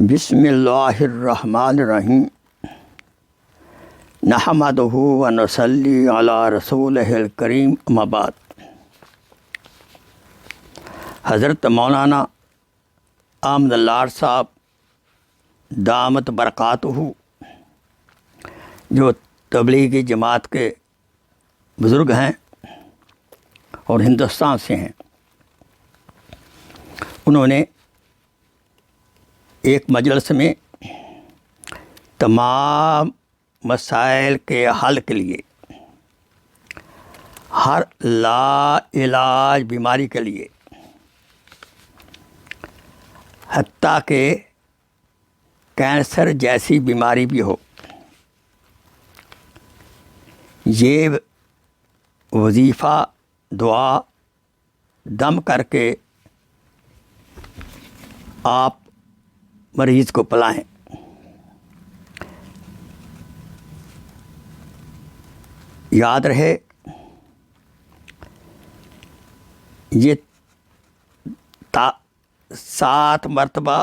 بسم اللہ الرحمن الرحیم نحمدہ و نصلی علی رسولہ الکریم اما بعد۔ حضرت مولانا احمد اللہ صاحب دامت برکاتہ، جو تبلیغی جماعت کے بزرگ ہیں اور ہندوستان سے ہیں، انہوں نے ایک مجلس میں تمام مسائل کے حل کے لیے، ہر لا علاج بیماری کے لیے، حتیٰ کہ کینسر جیسی بیماری بھی ہو، یہ وظیفہ دعا دم کر کے آپ مریض کو پلائیں۔ یاد رہے، یہ 7 مرتبہ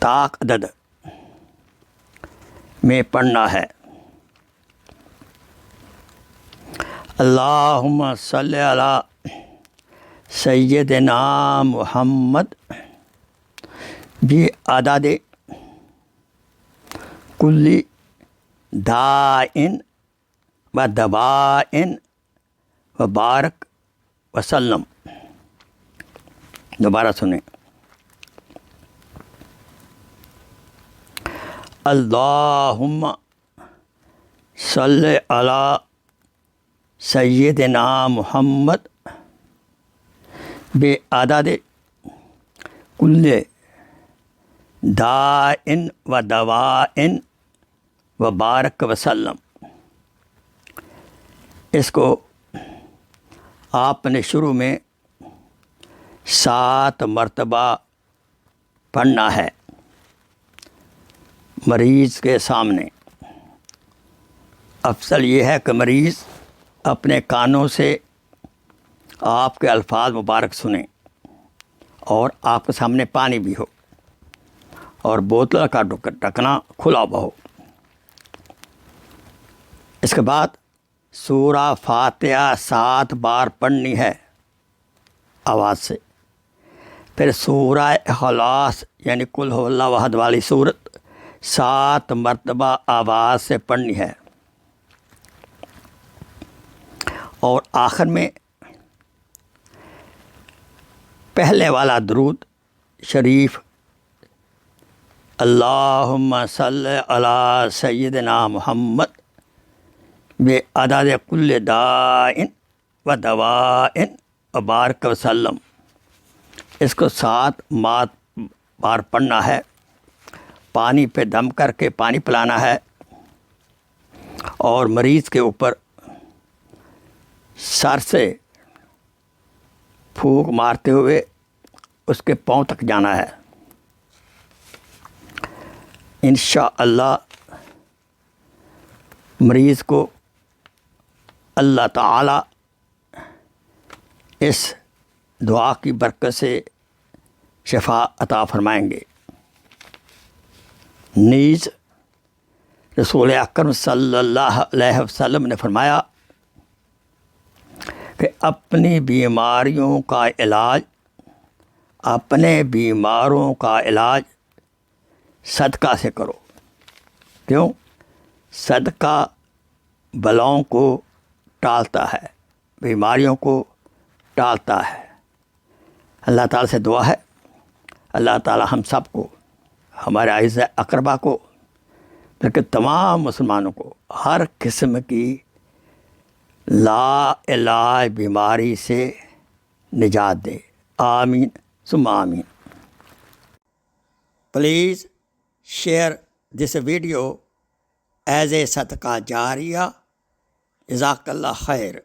طاق عدد میں پڑھنا ہے۔ اللہم صلی علی سیدنا محمد بعدد کل دائن و دوائن و بارک وسلم۔ دوبارہ سنیں، اللہم صلی علی سیدنا محمد بعدد کل دائن و دوائن و بارک وسلم۔ اس کو آپ نے شروع میں 7 مرتبہ پڑھنا ہے مریض کے سامنے۔ افضل یہ ہے کہ مریض اپنے کانوں سے آپ کے الفاظ مبارک سنیں اور آپ کے سامنے پانی بھی ہو اور بوتل کا ڈھکنا کھلا ہوا ہو۔ اس کے بعد سورہ فاتحہ 7 بار پڑھنی ہے آواز سے، پھر سورہ اخلاص یعنی قل هو اللہ احد والی سورت 7 مرتبہ آواز سے پڑھنی ہے، اور آخر میں پہلے والا درود شریف، اللہم صلی علی سیدنا محمد بعدد کل دائن و دوائن و بارک وسلم، اس کو 7 بار پڑھنا ہے۔ پانی پہ دم کر کے پانی پلانا ہے اور مریض کے اوپر سر سے پھونک مارتے ہوئے اس کے پاؤں تک جانا ہے۔ انشاءاللہ مریض کو اللہ تعالی اس دعا کی برکت سے شفا عطا فرمائیں گے۔ نیز رسول اکرم صلی اللہ علیہ وسلم نے فرمایا کہ اپنی بیماریوں کا علاج، اپنے بیماروں کا علاج صدقہ سے کرو۔ کیوں؟ صدقہ بلاؤں کو ٹالتا ہے، بیماریوں کو ٹالتا ہے۔ اللہ تعالیٰ سے دعا ہے، اللہ تعالیٰ ہم سب کو، ہمارے اعزاء اقربا کو، بلکہ تمام مسلمانوں کو ہر قسم کی لا علاج بیماری سے نجات دے۔ آمین ثم آمین۔ Please share this video as a صدقہ جاریہ۔ جزاک اللہ خیر۔